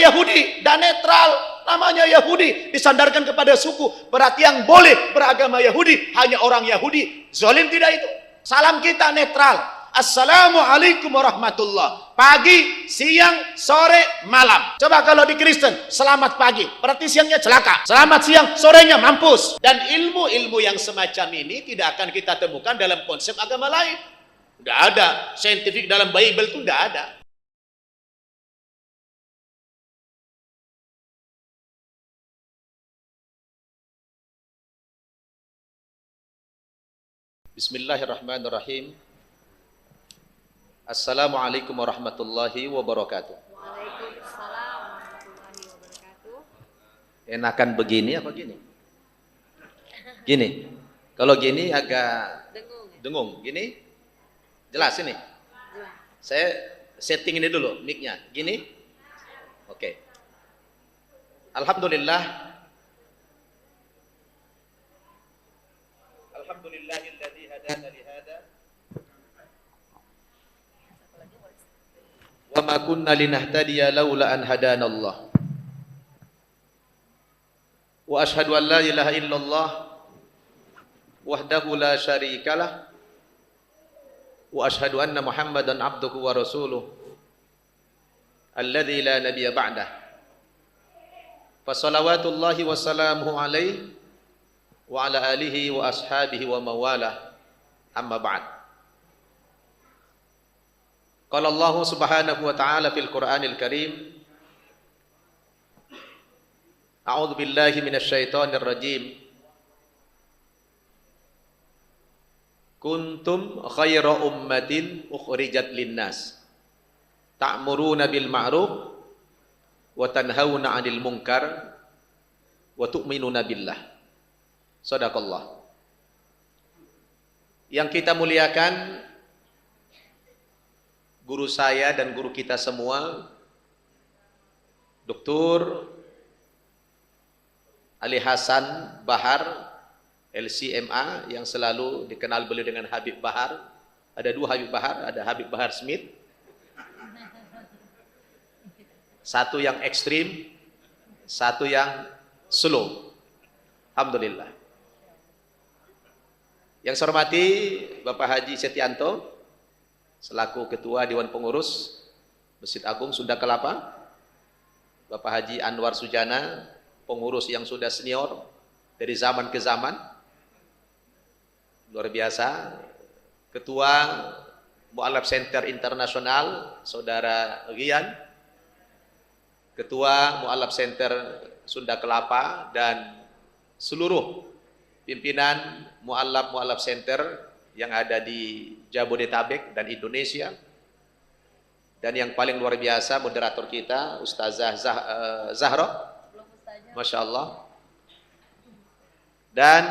Yahudi dan netral. Namanya Yahudi, disandarkan kepada suku. Berarti yang boleh beragama Yahudi hanya orang Yahudi. Zalim tidak itu? Salam kita netral. Assalamualaikum warahmatullah. Pagi, siang, sore, malam. Coba kalau di Kristen, selamat pagi, berarti siangnya celaka. Selamat siang, sorenya mampus. Dan ilmu-ilmu yang semacam ini tidak akan kita temukan dalam konsep agama lain. Tidak ada. Saintifik dalam Bible itu tidak ada. Bismillahirrahmanirrahim. Assalamualaikum warahmatullahi wabarakatuh. Waalaikumsalam warahmatullahi wabarakatuh. Enakan begini apa gini? Gini. Kalau gini agak dengung. Gini? Jelas ini? Jelas. Saya setting ini dulu mic-nya. Gini? Oke. Alhamdulillah. Alhamdulillahilladzi hadana li hada. Wa ma kunna linahtadiya laula an hadanallah. Wa ashhadu an la ilaha illallah wahdahu la syarikalah wa ashhadu anna Muhammadan abduhu wa rasuluh alladzi la nabiyya ba'dah. Fa salawatullahi wa salamuhu alaihi wa ala alihi wa ashabihi wa mawalah, amma ba'd. Qala Allah subhanahu wa ta'ala fil Qur'anil Karim, a'udzu billahi minasy syaithanir rajim, kuntum khaira ummatin ukhrijat linnas ta'muruna bil ma'ruf wa tanhauna 'anil munkar wa tu'minuna billah. Shadaqallah. Yang kita muliakan guru saya dan guru kita semua, Dr. Ali Hasan Bahar LCMA, yang selalu dikenal beliau dengan Habib Bahar. Ada dua Habib Bahar, ada Habib Bahar Smith. Satu yang ekstrim, satu yang slow. Alhamdulillah. Yang saya hormati Bapak Haji Setianto selaku Ketua Dewan Pengurus Masjid Agung Sunda Kelapa, Bapak Haji Anwar Sujana, pengurus yang sudah senior dari zaman ke zaman, luar biasa, Ketua Mu'alaf Center Internasional Saudara Rian, Ketua Mu'alaf Center Sunda Kelapa, dan seluruh pimpinan Mu'alaf Center yang ada di Jabodetabek dan Indonesia. Dan yang paling luar biasa moderator kita Ustazah Zahra, Masya Allah. Dan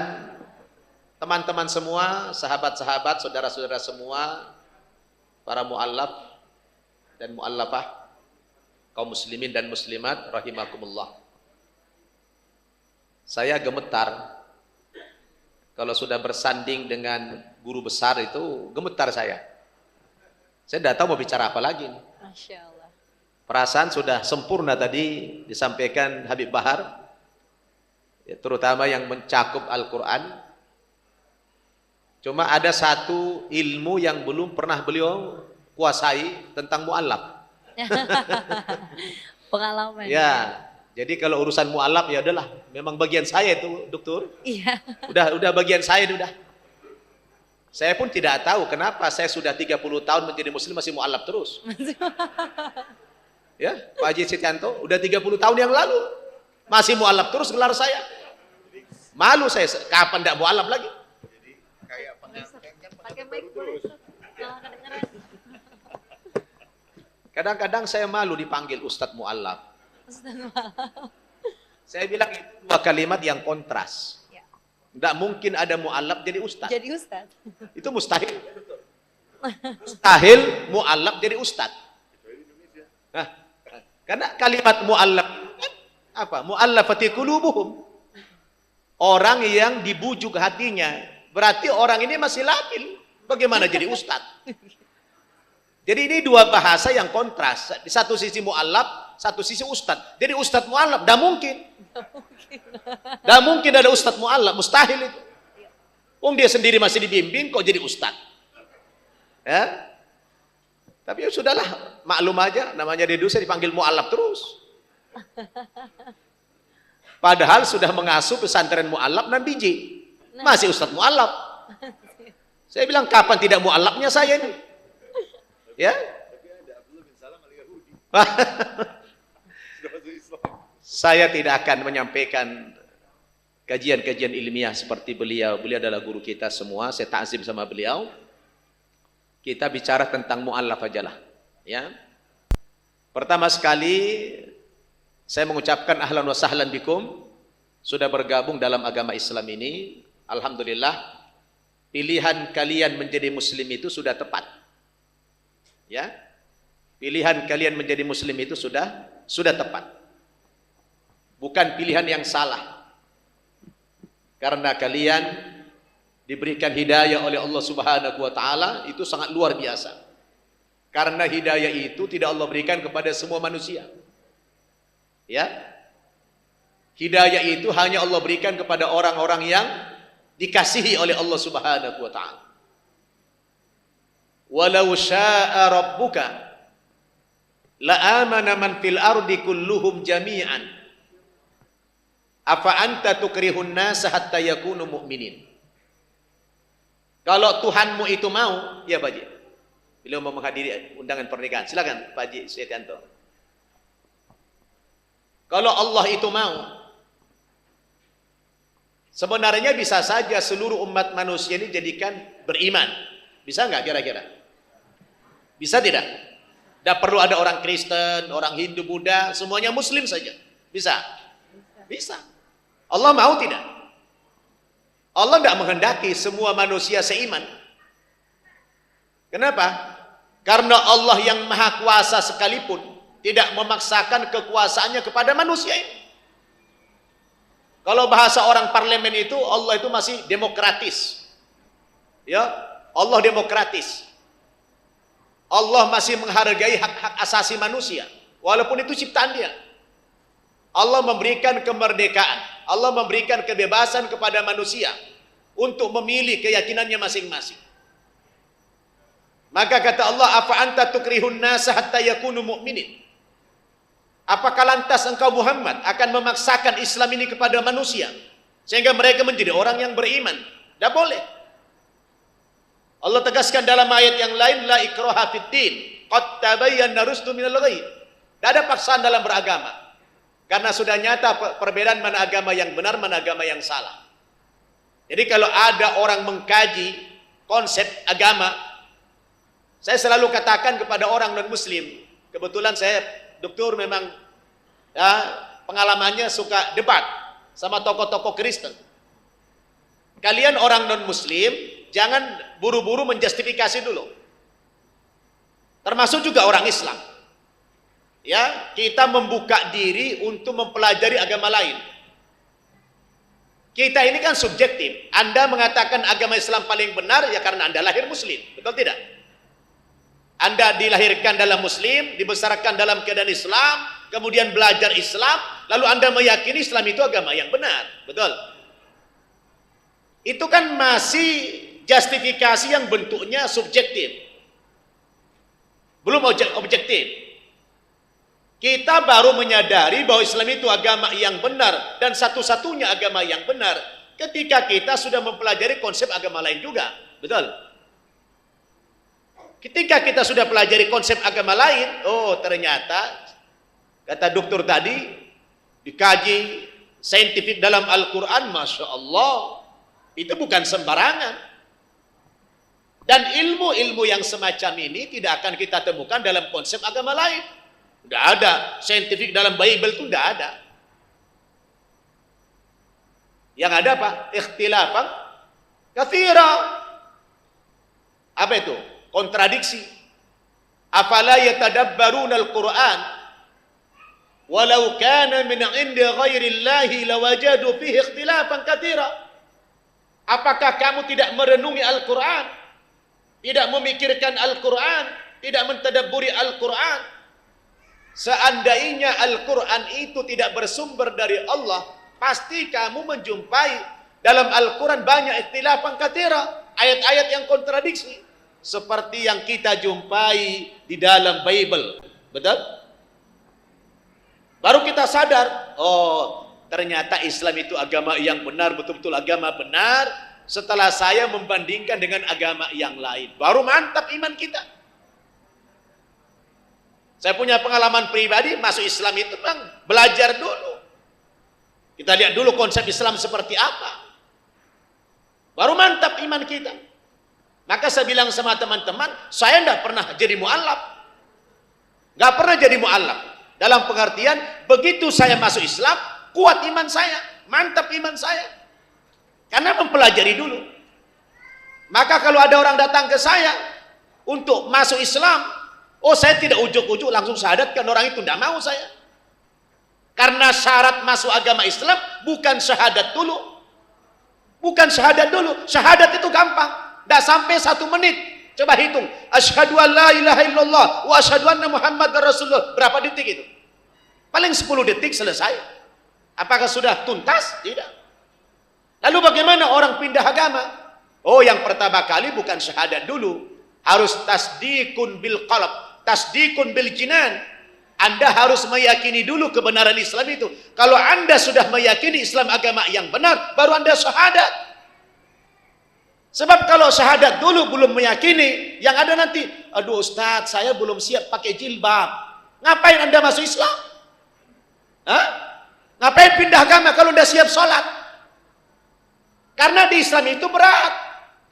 teman-teman semua, sahabat-sahabat, saudara-saudara semua, para mu'alaf dan mu'alafah, kaum muslimin dan muslimat rahimakumullah. Saya gemetar kalau sudah bersanding dengan guru besar, itu gemetar saya. Saya tidak tahu mau bicara apa lagi. Masya Allah. Perasaan sudah sempurna tadi disampaikan Habib Bahar, ya, terutama yang mencakup Al-Quran. Cuma ada satu ilmu yang belum pernah beliau kuasai tentang mu'alaf. Pengalaman. Ya. Jadi kalau urusan mu'alaf ya udahlah, memang bagian saya itu, Dokter. Iya. Udah bagian saya udah. Saya pun tidak tahu kenapa saya sudah 30 tahun menjadi muslim masih mu'alaf terus. Ya, Pak Haji Setianto udah 30 tahun yang lalu masih mu'alaf terus gelar saya. Malu saya, kapan enggak mu'alaf lagi? Jadi kayak pakai mic boleh. Kadang-kadang saya malu dipanggil Ustadz Mu'alaf. Saya bilang itu dua kalimat yang kontras. Tidak mungkin ada mu'alaf jadi ustaz. Jadi ustaz. Itu mustahil. Mustahil mu'alaf jadi ustaz. Nah, karena kalimat mu'alaf apa? Mu'allafati qulubuhum. Orang yang dibujuk hatinya. Berarti orang ini masih labil. Bagaimana jadi ustaz? Jadi ini dua bahasa yang kontras. Di satu sisi mu'alaf, satu sisi ustadz. Jadi ustadz mu'allaf, tidak mungkin. Tidak mungkin ada ustadz mu'allaf, mustahil itu. Dia sendiri masih dibimbing, kok jadi ustadz. Ya? Tapi ya sudahlah, maklum aja, namanya di dosa dipanggil mu'allaf terus. Padahal sudah mengasuh pesantren mu'allaf dan biji. Masih ustadz mu'allaf. Saya bilang, kapan tidak mu'allafnya saya ini? Ya? Saya tidak akan menyampaikan kajian-kajian ilmiah seperti beliau. Beliau adalah guru kita semua. Saya ta'zim sama beliau. Kita bicara tentang mu'allaf aja lah. Ya. Pertama sekali, saya mengucapkan ahlan wa sahlan bikum. Sudah bergabung dalam agama Islam ini. Alhamdulillah. Pilihan kalian menjadi muslim itu sudah tepat. Ya. Pilihan kalian menjadi muslim itu sudah tepat. Bukan pilihan yang salah. Karena kalian diberikan hidayah oleh Allah Subhanahu wa taala, itu sangat luar biasa. Karena hidayah itu tidak Allah berikan kepada semua manusia. Ya. Hidayah itu hanya Allah berikan kepada orang-orang yang dikasihi oleh Allah Subhanahu wa taala. Walau syaa rabbuka la amana man fil ardi kulluhum jami'an afa anta tukrihun nasa hatta yakunu mu'minin. Kalau Tuhanmu itu mau, ya Pak Haji, beliau mau menghadiri undangan pernikahan, silakan Pak Haji Setianto. Kalau Allah itu mau, sebenarnya bisa saja seluruh umat manusia ini jadikan beriman. Bisa nggak kira-kira? Bisa tidak? Tidak perlu ada orang Kristen, orang Hindu, Buddha, semuanya Muslim saja. Bisa? Bisa. Allah mau tidak? Allah tidak menghendaki semua manusia seiman. Kenapa? Karena Allah yang maha kuasa sekalipun tidak memaksakan kekuasaannya kepada manusia ini. Kalau bahasa orang parlemen itu, Allah itu masih demokratis. Ya, Allah demokratis. Allah masih menghargai hak-hak asasi manusia, walaupun itu ciptaan Dia. Allah memberikan kemerdekaan, Allah memberikan kebebasan kepada manusia untuk memilih keyakinannya masing-masing. Maka kata Allah, afa anta tukrihun nasa hatta yakunu mu'minin. Apakah lantas engkau Muhammad akan memaksakan Islam ini kepada manusia sehingga mereka menjadi orang yang beriman? Tidak boleh. Allah tegaskan dalam ayat yang lain, la ikraha fid din, qad tabayyana rusdu minal ghayy. Tidak ada paksaan dalam beragama. Karena sudah nyata perbedaan mana agama yang benar, mana agama yang salah. Jadi kalau ada orang mengkaji konsep agama, saya selalu katakan kepada orang non-muslim, kebetulan saya doktor memang ya, pengalamannya suka debat sama tokoh-tokoh Kristen. Kalian orang non-muslim, jangan buru-buru menjustifikasi dulu. Termasuk juga orang Islam. Ya, kita membuka diri untuk mempelajari agama lain. Kita ini kan subjektif. Anda mengatakan agama Islam paling benar ya karena Anda lahir muslim. Betul tidak? Anda dilahirkan dalam muslim, dibesarkan dalam keadaan Islam, kemudian belajar Islam, lalu Anda meyakini Islam itu agama yang benar. Betul? Itu kan masih justifikasi yang bentuknya subjektif. Belum objektif. Kita baru menyadari bahwa Islam itu agama yang benar dan satu-satunya agama yang benar ketika kita sudah mempelajari konsep agama lain juga. Betul? Ketika kita sudah pelajari konsep agama lain, oh ternyata kata dokter tadi dikaji saintifik dalam Al-Quran, Masya Allah, itu bukan sembarangan. Dan ilmu-ilmu yang semacam ini tidak akan kita temukan dalam konsep agama lain. Tidak ada saintifik dalam Bible itu tidak ada. Yang ada apa? Ikhtilafan katsira. Apa itu? Kontradiksi. Afala yatadabbaruna al-Quran walau kana min 'indi ghairillahi lawajadu fihi ikhtilafan katsira. Apakah kamu tidak merenungi Al-Quran? Tidak memikirkan Al-Quran? Tidak mentadabburi Al-Quran? Seandainya Al-Quran itu tidak bersumber dari Allah, pasti kamu menjumpai dalam Al-Quran banyak ikhtilafan katsira, ayat-ayat yang kontradiksi, seperti yang kita jumpai di dalam Bible. Betul? Baru kita sadar, oh ternyata Islam itu agama yang benar, betul-betul agama benar, setelah saya membandingkan dengan agama yang lain. Baru mantap iman kita. Saya punya pengalaman pribadi, masuk Islam itu memang belajar dulu. Kita lihat dulu konsep Islam seperti apa. Baru mantap iman kita. Maka saya bilang sama teman-teman, saya tidak pernah jadi mu'allaf. Nggak pernah jadi mu'allaf. Dalam pengertian, begitu saya masuk Islam, kuat iman saya, mantap iman saya. Karena mempelajari dulu. Maka kalau ada orang datang ke saya untuk masuk Islam, oh saya tidak ujuk-ujuk langsung syahadatkan orang itu, tidak mau saya. Karena syarat masuk agama Islam bukan syahadat dulu. Bukan syahadat dulu. Syahadat itu gampang. Tidak sampai 1 menit. Coba hitung. Asyhadu an la ilaha illallah wa asyhadu anna Muhammadar Rasulullah. Berapa detik itu? Paling 10 detik selesai. Apakah sudah tuntas? Tidak. Lalu bagaimana orang pindah agama? Oh, yang pertama kali bukan syahadat dulu. Harus tasdikun bil qalb, tasdikun bil jinan. Anda harus meyakini dulu kebenaran Islam itu. Kalau Anda sudah meyakini Islam agama yang benar, baru Anda syahadat. Sebab kalau syahadat dulu belum meyakini, yang ada nanti, aduh Ustaz, saya belum siap pakai jilbab. Ngapain Anda masuk Islam? Hah? Ngapain pindah agama kalau Anda siap sholat? Karena di Islam itu berat.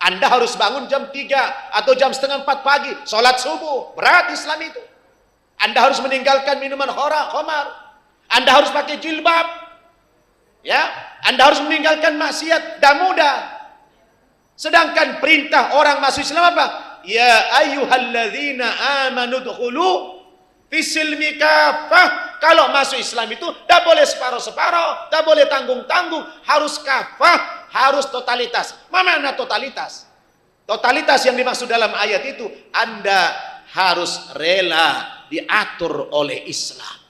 Anda harus bangun jam 3 atau jam setengah 4 pagi, sholat subuh. Berat Islam itu. Anda harus meninggalkan minuman khamar. Anda harus pakai jilbab. Ya, Anda harus meninggalkan maksiat. Dah mudah. Sedangkan perintah orang masuk Islam apa? Ya ayyuhalladzina amanu dkhulu fisilmi kafah. Kalau masuk Islam itu dah boleh separuh-separuh, dah boleh tanggung-tanggung, harus kafah. Harus totalitas. Mana totalitas? Totalitas yang dimaksud dalam ayat itu, Anda harus rela diatur oleh Islam.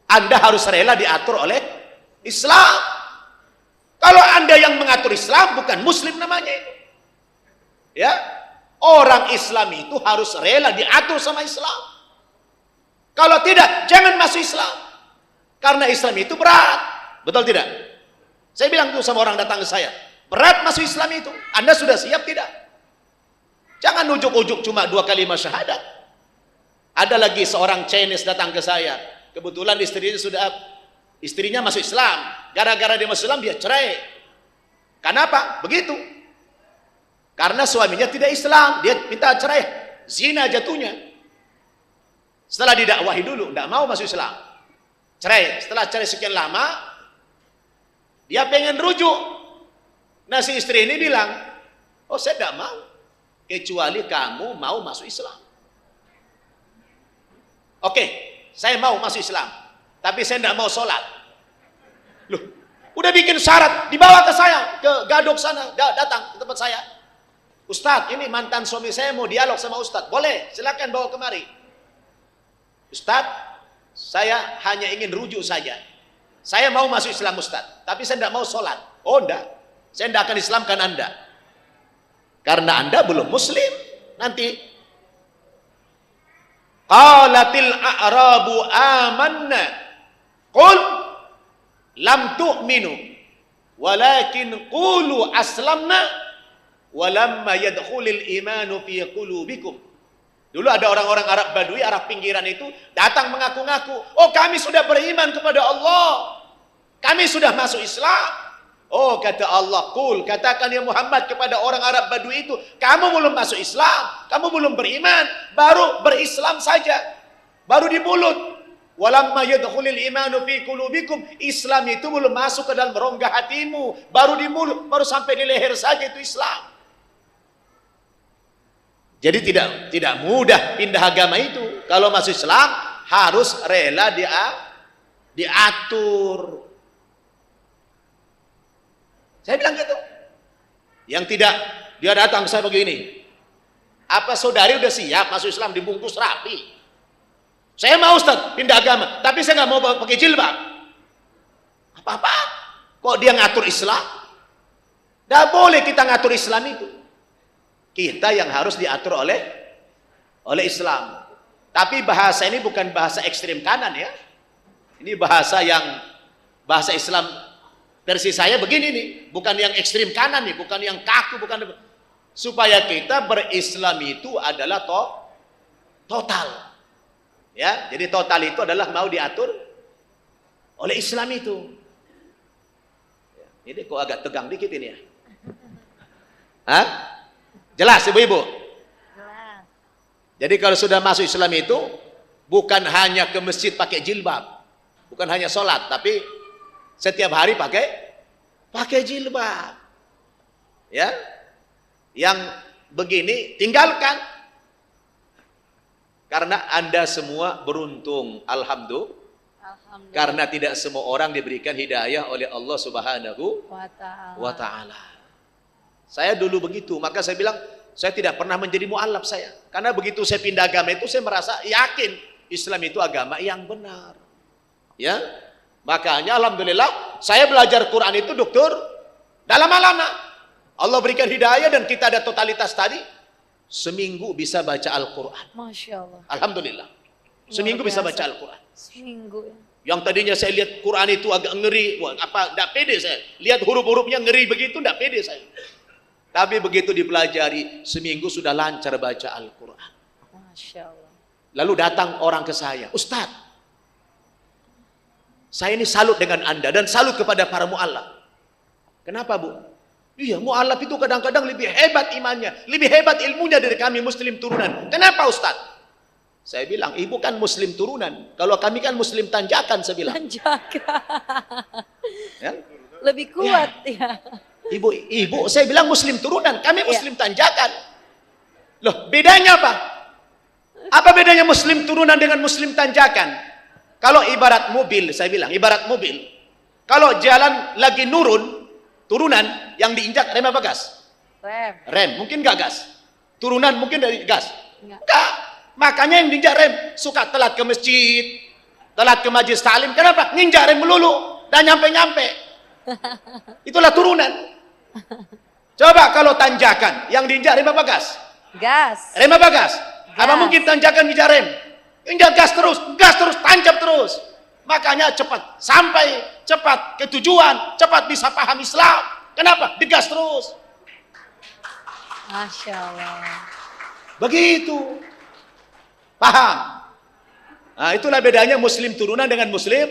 Anda harus rela diatur oleh Islam. Kalau Anda yang mengatur Islam, bukan Muslim namanya itu. Ya, orang Islam itu harus rela diatur sama Islam. Kalau tidak, jangan masuk Islam. Karena Islam itu berat. Betul tidak? Saya bilang tuh sama orang datang ke saya, berat masuk Islam itu. Anda sudah siap tidak? Jangan ujuk-ujuk cuma 2 kalimat syahadat. Ada lagi seorang Chinese datang ke saya. Kebetulan istrinya masuk Islam. Gara-gara dia masuk Islam dia cerai. Kenapa? Begitu. Karena suaminya tidak Islam, dia minta cerai. Zina jatuhnya. Setelah didakwahi dulu, tidak mau masuk Islam. Cerai. Setelah cerai sekian lama, dia pengen rujuk. Nah si istri ini bilang, oh saya tidak mau. Kecuali kamu mau masuk Islam. Oke, saya mau masuk Islam. Tapi saya tidak mau sholat. Loh, udah bikin syarat. Dibawa ke saya, ke Gadok sana. Datang ke tempat saya. Ustadz, ini mantan suami saya mau dialog sama Ustadz. Boleh, silakan bawa kemari. Ustadz, saya hanya ingin rujuk saja. Saya mau masuk Islam Ustaz, tapi saya tidak mau sholat. Oh enggak, saya tidak akan Islamkan Anda. Karena Anda belum Muslim. Nanti. Qalatil a'rabu amanna. Qul lam tu'minu. Walakin qulu aslamna. Walamma yadkhulil imanu fi qulubikum. Dulu ada orang-orang Arab Badui, Arab pinggiran itu datang mengaku-ngaku, oh kami sudah beriman kepada Allah. Kami sudah masuk Islam. Oh kata Allah, qul, katakan ya Muhammad kepada orang Arab Badui itu, kamu belum masuk Islam, kamu belum beriman, baru berislam saja, baru di mulut. Walamma yadkhulil imanu fi qulubikum, Islam itu belum masuk ke dalam rongga hatimu, baru di mulut, baru sampai di leher saja itu Islam. Jadi tidak mudah pindah agama itu. Kalau masuk Islam harus rela diatur. Saya bilang gitu. Yang tidak, dia datang ke saya begini. Apa saudari udah siap masuk Islam dibungkus rapi? Saya mau Ustaz pindah agama, tapi saya nggak mau pakai jilbab. Apa-apa? Kok dia ngatur Islam? Tidak boleh kita ngatur Islam itu. Kita yang harus diatur oleh Islam. Tapi bahasa ini bukan bahasa ekstrem kanan ya. Ini bahasa Islam versi saya begini nih, bukan yang ekstrem kanan nih, bukan yang kaku, bukan, supaya kita berislam itu adalah total. Ya, jadi total itu adalah mau diatur oleh Islam itu. Ini kok agak tegang dikit ini ya. Hah? Jelas ibu-ibu? Jelas. Jadi kalau sudah masuk Islam itu bukan hanya ke masjid pakai jilbab, bukan hanya sholat, tapi setiap hari pakai jilbab. Ya, yang begini tinggalkan, karena Anda semua beruntung, alhamdulillah. Karena tidak semua orang diberikan hidayah oleh Allah Subhanahu wa Ta'ala. Saya dulu begitu, maka saya bilang saya tidak pernah menjadi mu'alaf saya. Karena begitu saya pindah agama itu saya merasa yakin Islam itu agama yang benar. Ya, makanya alhamdulillah saya belajar Quran itu dokter dalam lama. Allah berikan hidayah dan kita ada totalitas tadi. Seminggu bisa baca Al-Quran. Masya Allah. Alhamdulillah. Seminggu bisa baca Al-Quran. Seminggu ya. Yang tadinya saya lihat Quran itu agak ngeri, wah, tidak pede saya. Lihat huruf-hurufnya ngeri begitu, tidak pede saya. Tapi begitu dipelajari, seminggu sudah lancar baca Al-Quran. Masya Allah. Lalu datang orang ke saya, Ustadz, saya ini salut dengan Anda dan salut kepada para mu'alaf. Kenapa Bu? Iya, mu'alaf itu kadang-kadang lebih hebat imannya, lebih hebat ilmunya dari kami muslim turunan. Kenapa Ustadz? Saya bilang, ibu kan muslim turunan. Kalau kami kan muslim tanjakan, saya bilang. Tanjakan. Ya? Lebih kuat ya. Ibu, saya bilang muslim turunan, kami muslim tanjakan. Loh, bedanya apa? Apa bedanya muslim turunan dengan muslim tanjakan? Kalau ibarat mobil, saya bilang, ibarat mobil. Kalau jalan lagi turunan, yang diinjak rem apa gas? Rem, mungkin gak gas. Turunan mungkin dari gas. Enggak. Makanya yang diinjak rem suka telat ke masjid, telat ke majelis taklim. Kenapa? Nginjak rem melulu dan nyampe-nyampe. Itulah turunan. Coba kalau tanjakan, yang diinjak rem apa gas? Gas. Rem apa gas? Apa mungkin tanjakan nginjak rem? Injak gas terus, tancap terus. Makanya cepat sampai, cepat ke tujuan, cepat bisa paham Islam. Kenapa? Digas terus. Masya Allah. Begitu. Paham? Nah, itulah bedanya muslim turunan dengan muslim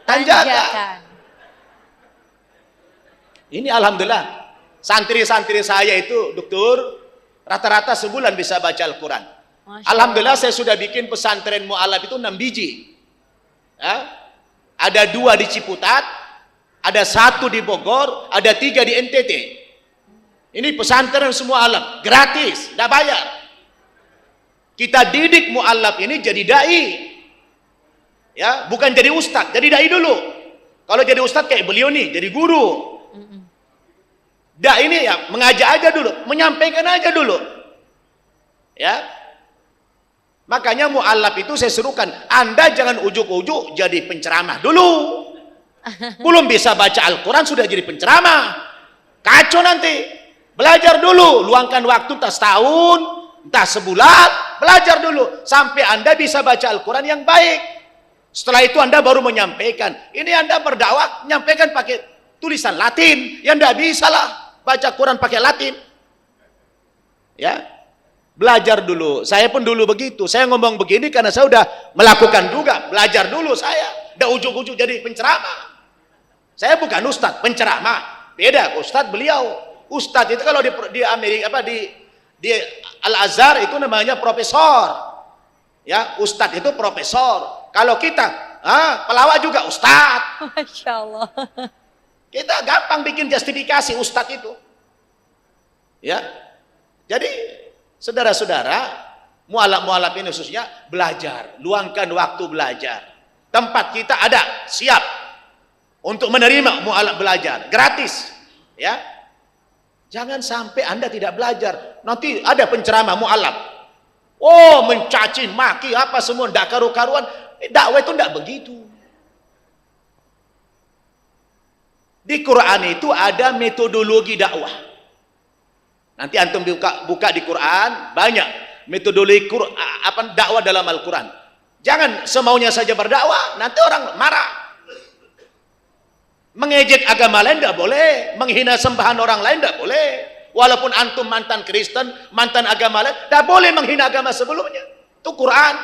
tanjakan. Ini alhamdulillah. Santri-santri saya itu, dokter, rata-rata sebulan bisa baca Al-Quran. Alhamdulillah saya sudah bikin pesantren mu'alaf itu 6 biji. Ya? Ada 2 di Ciputat, ada 1 di Bogor, ada 3 di NTT. Ini pesantren semua alam, gratis, tidak bayar. Kita didik mu'alaf ini jadi da'i. Ya, bukan jadi ustadz, jadi da'i dulu. Kalau jadi ustadz kayak beliau nih, jadi guru. Ini ya mengajak aja dulu, menyampaikan aja dulu. Ya. Makanya mu'alaf itu saya serukan, Anda jangan ujuk-ujuk jadi penceramah dulu. Belum bisa baca Al-Quran sudah jadi penceramah. Kacau nanti. Belajar dulu, luangkan waktu entah setahun, entah sebulan, belajar dulu sampai Anda bisa baca Al-Quran yang baik. Setelah itu Anda baru menyampaikan. Ini Anda berdakwah menyampaikan pakai tulisan Latin, yang tidak bisa lah baca Quran pakai Latin. Ya, belajar dulu. Saya pun dulu begitu. Saya ngomong begini karena saya sudah melakukan juga. Belajar dulu saya. Udah ujuk-ujuk jadi penceramah. Saya bukan ustadz, penceramah. Beda, ustadz beliau. Ustadz itu kalau di Amerika di Al-Azhar itu namanya profesor. Ya, ustadz itu profesor. Kalau kita pelawak juga ustadz. Masya Allah. Kita gampang bikin justifikasi ustadz itu. Ya. Jadi saudara-saudara, mu'alaf ini khususnya belajar, luangkan waktu belajar. Tempat kita ada, siap untuk menerima mu'alaf belajar, gratis. Ya. Jangan sampai Anda tidak belajar. Nanti ada penceramah mu'alaf. Oh, mencaci maki apa semua, ndak karu-karuan. Dakwah itu ndak begitu. Di Quran itu ada metodologi dakwah. Nanti antum buka di Quran, banyak metodologi dakwah dalam Al-Quran. Jangan semaunya saja berdakwah, nanti orang marah. Mengejek agama lain tidak boleh, menghina sembahan orang lain tidak boleh. Walaupun antum mantan Kristen, mantan agama lain, tidak boleh menghina agama sebelumnya. Itu Quran.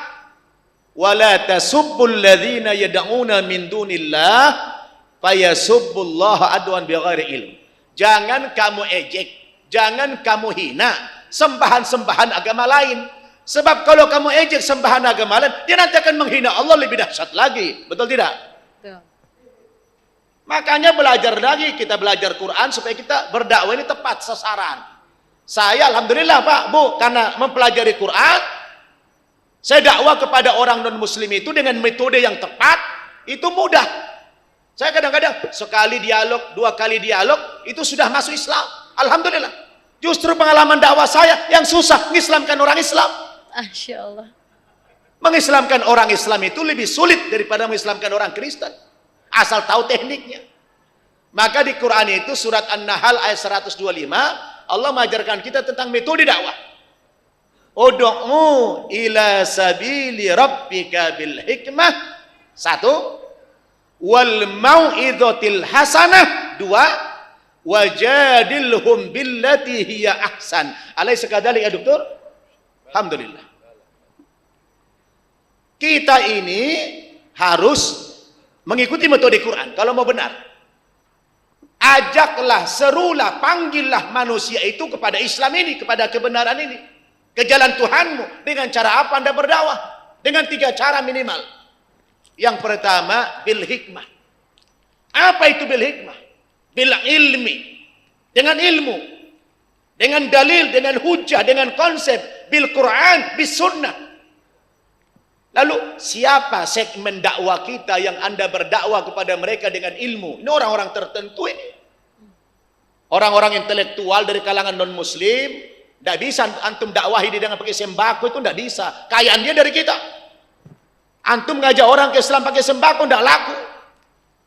Wala tasubbul ladzina yad'una min dunillah fayasubbullaha adwan bighairi ilm. Jangan kamu ejek, jangan kamu hina sembahan-sembahan agama lain. Sebab kalau kamu ejek sembahan agama lain, dia nanti akan menghina Allah lebih dahsyat lagi. Betul tidak? Betul. Makanya belajar lagi, kita belajar Quran supaya kita berdakwah ini tepat sasaran. Saya alhamdulillah Pak, Bu, karena mempelajari Quran, saya dakwah kepada orang non-muslim itu dengan metode yang tepat, itu mudah. Saya kadang-kadang sekali dialog, 2 kali dialog, itu sudah masuk Islam. Alhamdulillah. Justru pengalaman dakwah saya yang susah mengislamkan orang Islam. Masya Allah. Mengislamkan orang Islam itu lebih sulit daripada mengislamkan orang Kristen. Asal tahu tekniknya. Maka di Quran itu surat An-Nahl ayat 125, Allah mengajarkan kita tentang metode dakwah. Ud'u ila sabili rabbika bil hikmah. 1. Wal mau'izatil hasanah. 2. Wajadilhum billati hiya ahsan. Alaysa kadzalik ya dokter? Alhamdulillah. Kita ini harus mengikuti metode Quran kalau mau benar. Ajaklah, serulah, panggillah manusia itu kepada Islam ini, kepada kebenaran ini, ke jalan Tuhanmu. Dengan cara apa Anda berdakwah? Dengan 3 cara minimal. Yang pertama, bil hikmah. Apa itu bil hikmah? Bil ilmi. Dengan ilmu, dengan dalil, dengan hujah, dengan konsep, bil Quran, bis sunnah. Lalu siapa segmen dakwah kita yang Anda berdakwah kepada mereka dengan ilmu? Ini orang-orang tertentu ini. Orang-orang intelektual dari kalangan non-muslim. Tidak bisa antum dakwahi dia dengan pakai sembako, itu tidak bisa. Kayaan dia dari kita. Antum ngajak orang ke Islam pakai sembako tidak laku.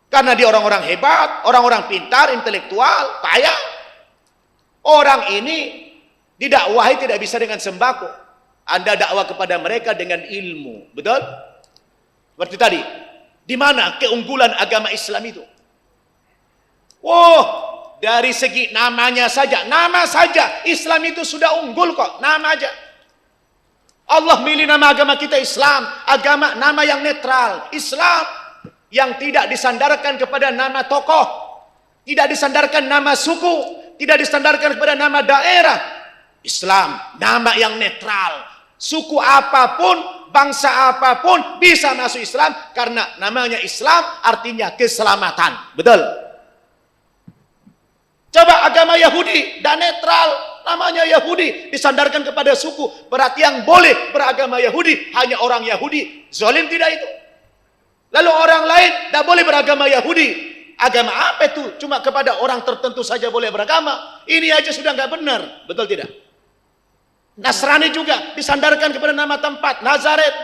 Karena dia orang-orang hebat, orang-orang pintar, intelektual, kaya. Orang ini didakwahi tidak bisa dengan sembako. Anda dakwah kepada mereka dengan ilmu. Betul? Seperti tadi. Di mana keunggulan agama Islam itu? Dari segi namanya saja. Nama saja. Islam itu sudah unggul kok. Nama aja. Allah milih nama agama kita Islam. Agama, nama yang netral. Islam. Yang tidak disandarkan kepada nama tokoh. Tidak disandarkan nama suku. Tidak disandarkan kepada nama daerah. Islam. Nama yang netral. Suku apapun, bangsa apapun bisa masuk Islam karena namanya Islam artinya keselamatan. Betul? Coba agama Yahudi dan netral, namanya Yahudi disandarkan kepada suku. Berarti yang boleh beragama Yahudi hanya orang Yahudi. Zalim tidak itu? Lalu orang lain tidak boleh beragama Yahudi. Agama apa itu? Cuma kepada orang tertentu saja boleh beragama. Ini aja sudah nggak benar. Betul tidak? Nasrani juga disandarkan kepada nama tempat Nazaret.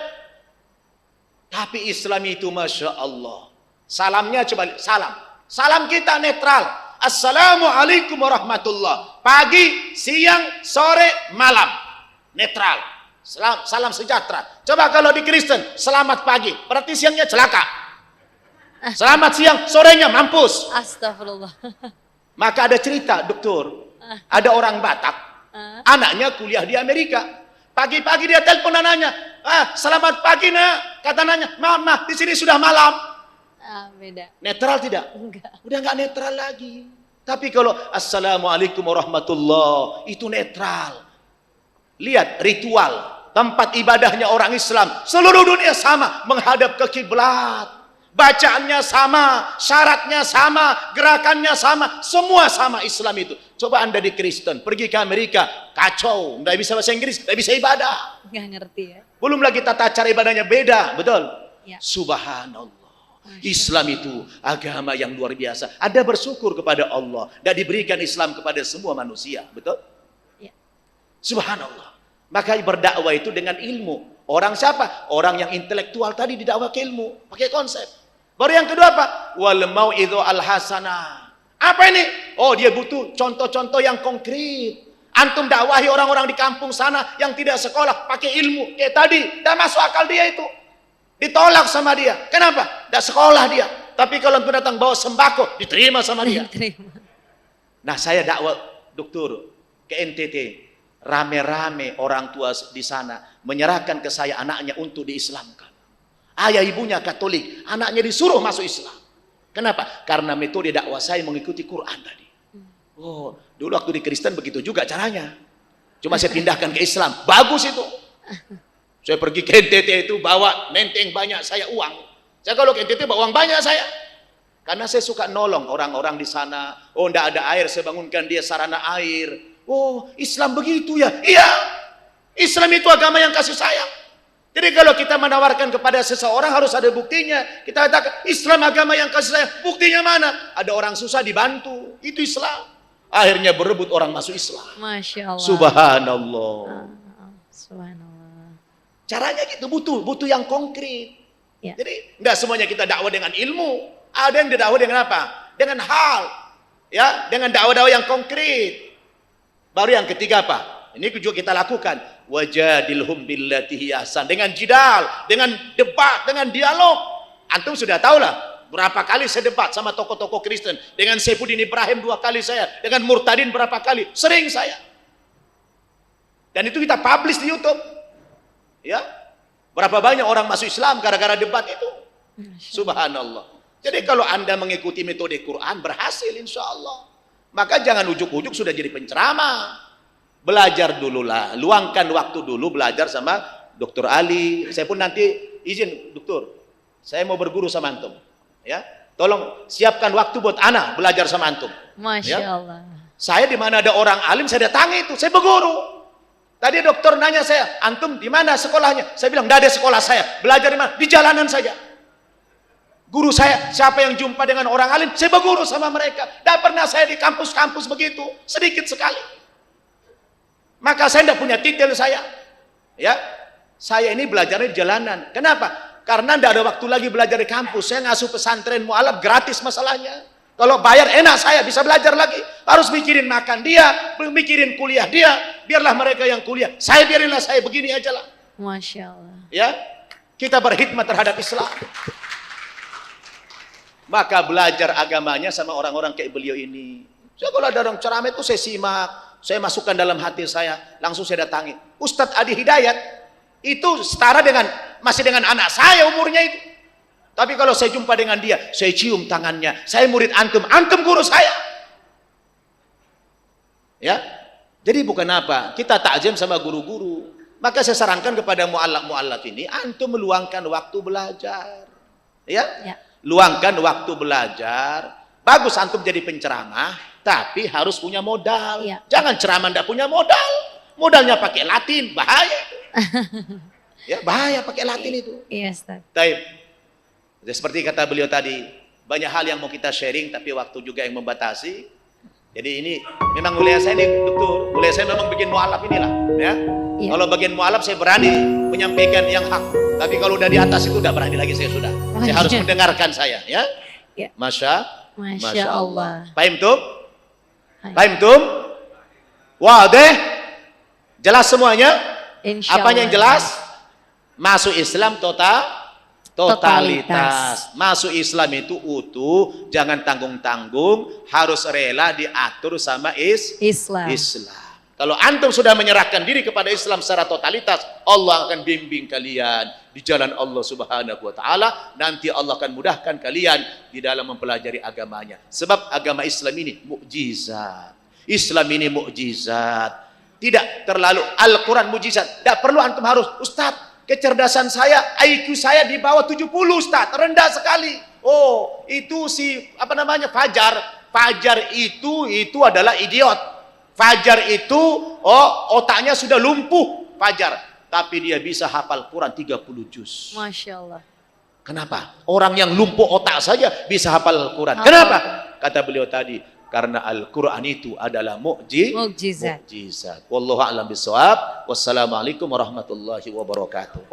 Tapi Islam itu Masya Allah. Salamnya coba salam. Salam kita netral. Assalamualaikum warahmatullah. Pagi, siang, sore, malam. Netral. Salam sejahtera. Coba kalau di Kristen, selamat pagi. Berarti siangnya celaka. Selamat siang, sorenya mampus. Astagfirullah. Maka ada cerita, dokter. Ada orang Batak. Anaknya kuliah di Amerika. Pagi-pagi dia telepon anaknya. Selamat pagi nak. Kata anaknya, mama di sini sudah malam. Beda. Netral tidak? Enggak. Udah nggak netral lagi. Tapi kalau assalamualaikum warahmatullah itu netral. Lihat ritual tempat ibadahnya orang Islam. Seluruh dunia sama menghadap ke kiblat. Bacaannya sama, syaratnya sama, gerakannya sama, semua sama Islam itu. Coba Anda di Kristen, pergi ke Amerika, kacau, nggak bisa bahasa Inggris, nggak bisa ibadah. Nggak ngerti ya. Belum lagi tata cara ibadahnya beda, betul? Ya. Subhanallah. Islam itu agama yang luar biasa. Anda bersyukur kepada Allah dan diberikan Islam kepada semua manusia, betul? Ya. Subhanallah. Maka berdakwah itu dengan ilmu. Orang siapa? Orang yang intelektual tadi didakwah ke ilmu, pakai konsep. Baru yang kedua apa? Wal mau'idhu al hasanah. Apa ini? Oh, dia butuh contoh-contoh yang konkret. Antum dakwahi orang-orang di kampung sana yang tidak sekolah, pakai ilmu. Kayak tadi, tidak masuk akal dia itu. Ditolak sama dia. Kenapa? Tidak sekolah dia. Tapi kalau antum datang bawa sembako, diterima sama dia. Terima. Nah, saya dakwah dokter ke NTT. Rame-rame orang tua di sana menyerahkan ke saya anaknya untuk diislamkan. Ayah ibunya Katolik, anaknya disuruh masuk Islam. Kenapa? Karena metode dakwah saya mengikuti Quran tadi. Oh, dulu waktu di Kristen begitu juga caranya. Cuma saya pindahkan ke Islam. Bagus itu. Saya pergi ke NTT itu bawa menteng banyak saya uang. Saya kalau ke NTT bawa uang banyak saya. Karena saya suka nolong orang-orang di sana. Oh, enggak ada air, saya bangunkan dia sarana air. Oh, Islam begitu ya? Iya. Islam itu agama yang kasih sayang. Jadi kalau kita menawarkan kepada seseorang harus ada buktinya. Kita katakan Islam agama yang kasih sayang. Buktinya mana? Ada orang susah dibantu. Itu Islam. Akhirnya berebut orang masuk Islam. Masya Allah. Subhanallah. Subhanallah. Caranya gitu, butuh yang konkret. Ya. Jadi enggak semuanya kita dakwah dengan ilmu. Ada yang didakwah dengan apa? Dengan hal. Ya, dengan dakwah-dakwah yang konkret. Baru yang ketiga apa? Ini juga kita lakukan. Wajadilhum billati hiya ahsan. Dengan jidal, dengan debat, dengan dialog. Antum sudah tahu lah berapa kali saya debat sama tokoh-tokoh Kristen. Dengan Saifuddin Ibrahim 2 kali saya. Dengan Murtadin berapa kali? Sering saya. Dan itu kita publish di YouTube. Ya. Berapa banyak orang masuk Islam gara-gara debat itu. Subhanallah. Jadi kalau Anda mengikuti metode Quran berhasil insya Allah. Maka jangan ujuk-ujuk sudah jadi penceramah. Belajar dululah, luangkan waktu dulu belajar sama Dr. Ali. Saya pun nanti izin, dokter, saya mau berguru sama antum. Ya, tolong siapkan waktu buat ana belajar sama antum. Masya Ya. Allah. Saya di mana ada orang alim saya datangi itu, saya berguru. Tadi dokter nanya saya, antum di mana sekolahnya? Saya bilang, tidak ada sekolah saya. Belajar di mana? Di jalanan saja. Guru saya, siapa yang jumpa dengan orang alim, saya berguru sama mereka. Tidak pernah saya di kampus-kampus begitu, sedikit sekali. Maka saya tidak punya titel saya. Ya, saya ini belajarnya di jalanan. Kenapa? Karena tidak ada waktu lagi belajar di kampus. Saya ngasuh pesantren mualaf gratis masalahnya. Kalau bayar enak saya bisa belajar lagi. Harus mikirin makan dia, mikirin kuliah dia. Biarlah mereka yang kuliah. Saya biarinlah saya begini aja lah. Masya Allah. Ya, kita berkhidmat terhadap Islam. Maka belajar agamanya sama orang-orang kayak beliau ini. Saya kalau ada orang ceramah itu saya simak, saya masukkan dalam hati saya, langsung saya datangi. Ustadz Adi Hidayat itu setara dengan masih dengan anak saya umurnya itu. Tapi kalau saya jumpa dengan dia, saya cium tangannya. Saya murid antum, antum guru saya. Ya, jadi bukan apa, kita takzim sama guru-guru. Maka saya sarankan kepada mu'allaf ini, antum meluangkan waktu belajar. Ya. Luangkan waktu belajar. Bagus antum jadi penceramah, tapi harus punya modal. Ya. Jangan ceramah ndak punya modal. Modalnya pakai Latin, bahaya. Ya, bahaya pakai Latin itu. Iya, Ustaz. Taib. Seperti kata beliau tadi, banyak hal yang mau kita sharing tapi waktu juga yang membatasi. Jadi ini memang wilayah saya ini, dokter, wilayah saya memang bikin mualaf inilah, ya. Ya. Kalau bagian mualaf saya berani menyampaikan yang hak. Tapi kalau udah di atas itu udah berani lagi saya sudah. Saya harus mendengarkan saya, ya. Ya. Masya Allah. Paham tum? Paham tum? Wadih? Jelas semuanya? Insya Apanya yang Allah. jelas? Masuk Islam totalitas. Masuk Islam itu utuh, jangan tanggung-tanggung, harus rela diatur sama Islam. Kalau antum sudah menyerahkan diri kepada Islam secara totalitas, Allah akan bimbing kalian di jalan Allah Subhanahu wa taala. Nanti Allah akan mudahkan kalian di dalam mempelajari agamanya. Sebab agama Islam ini mukjizat. Islam ini mukjizat. Tidak terlalu Al-Quran mukjizat. Tidak perlu antum harus, Ustaz, kecerdasan saya, IQ saya di bawah 70, Ustaz, rendah sekali. Oh, itu si Fajar. Fajar itu adalah idiot. Fajar itu otaknya sudah lumpuh, Fajar, tapi dia bisa hafal Quran 30 juz. Masya Allah. Kenapa? Orang yang lumpuh otak saja bisa hafal Quran. Kenapa? Kata beliau tadi, Karena Al-Quran itu adalah Mukjizat. mukjizat. Wallahu a'lam bishawab. Wassalamualaikum warahmatullahi wabarakatuh.